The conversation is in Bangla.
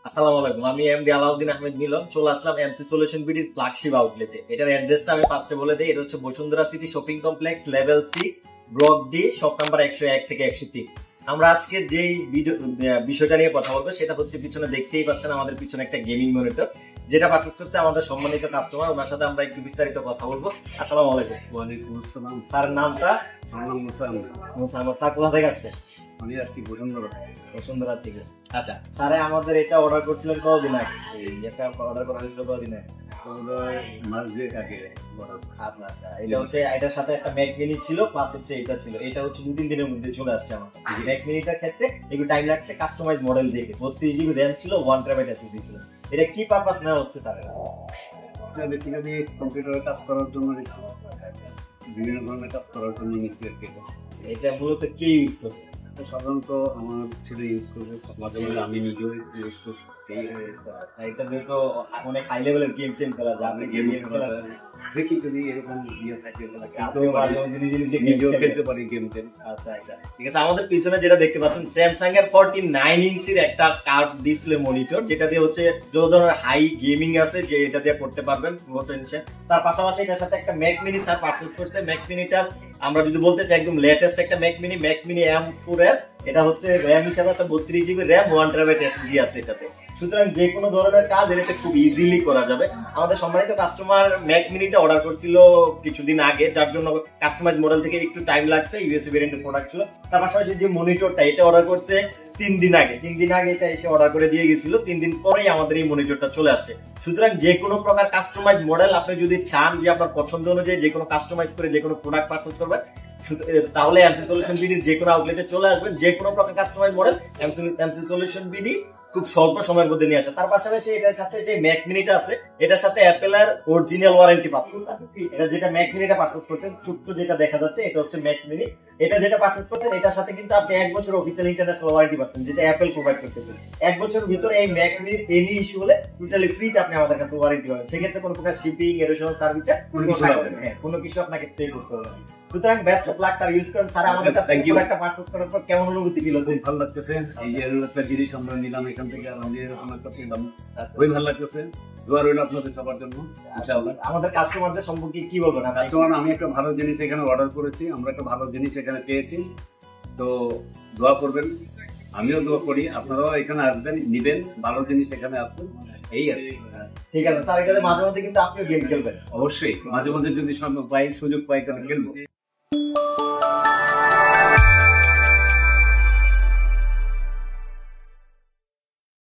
আসসালামু আলাইকুম, আমি এমডি আলাউদ্দিন আহমেদ মিলন চলে আসলাম এমসি সলিউশন বিডির ফ্ল্যাগশিপ আউটলেটে। এটার অ্যাড্রেসটা আমি ফার্স্টে বলে দিই। এটা হচ্ছে Bashundhara city shopping complex level 6 block D shop number 101 থেকে 103। আমরা আজকে যেই বিষয়টা নিয়ে কথা বলবো সেটা হচ্ছে, পিছনে দেখতেই পাচ্ছেন আমাদের পিছনে একটা গেমিং মনিটর, যেটা পারচেজ করছে আমাদের সম্মানিত কাস্টমার। ওনার সাথে আমরা একটু বিস্তারিত কথা বলবো। আসসালামু আলাইকুম। ওয়ালাইকুম আসসালাম। স্যার নামটা? আমার নাম মুসা আহমেদ। মুসা আহমেদ। স্যার কোথা থেকে আসছেন? আমি আসছি বসুন্ধরা। বসুন্ধরা থেকে। আচ্ছা স্যার, আমাদের এটা অর্ডার করছিলেন কতদিন আগে? এটা অর্ডার করা হয়েছিল কতদিন আগে? মাস দুয়েক আগে। আচ্ছা আচ্ছা, এটা হচ্ছে এটার সাথে একটা ম্যাক মিনি ছিল, প্লাস হচ্ছে এটা ছিল। এটা হচ্ছে 2-3 দিনের মধ্যে চলে আসছে আমার। ম্যাক মিনিটার ক্ষেত্রে একটু টাইম লাগছে, কাস্টমাইজ মডেল দেখে। 32 জিবি র্যাম ছিল, 1 টেরাবাইট এসএসডি ছিল। এটা কি পারপাস নেওয়া হচ্ছে স্যার? এটা বেসিক্যালি কম্পিউটারে কাজ করার জন্য, বিভিন্ন ধরনের কাজ করার জন্য নিচ্ছি আর কি। এটা মূলত কে ইউজ করে? সাধারণত আমার ছেলে ইউজ করবে, মাঝে মাঝে আমি নিজেও ইউজ করছি। এটা দিয়ে তো অনেক হাই লেভেলের গেম টেম খেলা যায়। আপনি গেম খেলা দেখি যদি এরকম ইয়ে থাকে নিজেও খেলতে পারি গেম টেম। আচ্ছা আচ্ছা, ঠিক আছে। আমাদের পিছনে যেটা দেখতে পাচ্ছেন স্যামসাং এর 49 ইঞ্চির একটা কার্ভ ডিসপ্লে মনিটর, যেটা দিয়ে হচ্ছে যত ধরনের হাই গেমিং আছে যে এটা দিয়ে করতে পারবেন পুরো টেনশন। তার পাশাপাশি এটার সাথে একটা ম্যাক মিনি স্যার পারচেজ করছে। ম্যাক মিনিটা আমরা যদি বলতে চাই একদম লেটেস্ট একটা ম্যাক মিনি M4 এর। এটা হচ্ছে র্যাম হিসাবে আছে 32 জিবি র্যাম, 1 টেরাবাইট এসএসডি আছে এটাতে। সুতরাং যে কোনো ধরনের কাজ এটাতে খুব ইজিলি করা যাবে। আমাদের সম্মানিত কাস্টমার ম্যাক মিনিটা অর্ডার করছিল কিছুদিন আগে, যার জন্য কাস্টমাইজ মডেল থেকে একটু টাইম লাগছে। ইউএসএ ভেরিয়েন্টের প্রোডাক্ট ছিল। তার পাশাপাশি যে মনিটরটা, এটা অর্ডার করছে 3 দিন আগে। 3 দিন আগে এটা এসে অর্ডার করে দিয়ে গেছিল। 3 দিন পরেই আমাদের এই মনিটরটা চলে আসছে। সুতরাং যে কোনো প্রকার কাস্টমাইজ মডেল আপনি যদি চান যে আপনার পছন্দ অনুযায়ী যে কোনো কাস্টমাইজ করে যে কোনো প্রোডাক্ট পারচেজ করবেন, তাহলে এমসি সলিউশন বিডির যে কোনো আউটলেটে চলে আসবেন। যে কোনো প্রকার customize model MC solution BD খুব স্বল্প সময়ের মধ্যে নিয়ে আসে। তার পাশাপাশি এটার সাথে যে ম্যাক মিনিটা আছে, এটার সাথে অ্যাপেল এর অরিজিনাল ওয়ারেন্টি পাচ্ছেন। এটা যেটা ম্যাক মিনিটা পারচেজ করছেন, ছোট্ট যেটা দেখা যাচ্ছে, এটা হচ্ছে ম্যাক মিনি। এটা যেটা পারচেজ করছেন, এটার সাথে কিন্তু আপনি 1 বছর অফিসিয়াল ইন্টারন্যাশনাল ওয়ারেন্টি পাচ্ছেন, যেটা অ্যাপেল প্রোভাইড করতেছে। 1 বছরের ভিতরে এই ম্যাক মিনি এনি ইস্যু হলে টোটালি ফ্রিতে আপনি আমাদের কাছে ওয়ারেন্টি পাবেন। সেক্ষেত্রে কোনো প্রকার শিপিং এডিশনাল সার্ভিস কোনো কিছু আপনাকে পে করতে হবে না। সুতরাং best of luck sir, use করেন। স্যার আমাদের কাছে একটা পারচেজ করার পর কেমন অনুভূতি ফিল হচ্ছে? ভালো লাগতেছে। এই যে একটা জিনিস আমরা নিলাম এখান থেকে, আর আমি এরকম একটা পেলাম, খুবই ভালো লাগতেছে। দোয়া রইল আপনাদের সবার জন্য ইনশাআল্লাহ। আমাদের কাস্টমারদের সম্পর্কে কি বলবেন? কাস্টমার, আমি একটা ভালো জিনিস এখানে অর্ডার করেছি, আমরা একটা ভালো জিনিস এখানে পেয়েছি, তো দোয়া করবেন। আমিও দোয়া করি, আপনারাও এখানে আসবেন, নিবেন, ভালো জিনিস এখানে আসছেন, এই আর ঠিক আছে স্যার। এখানে মাঝে মধ্যে কিন্তু আপনিও গেম খেলবেন। অবশ্যই মাঝে মাঝে যদি সুযোগ পাই তাহলে খেলবো।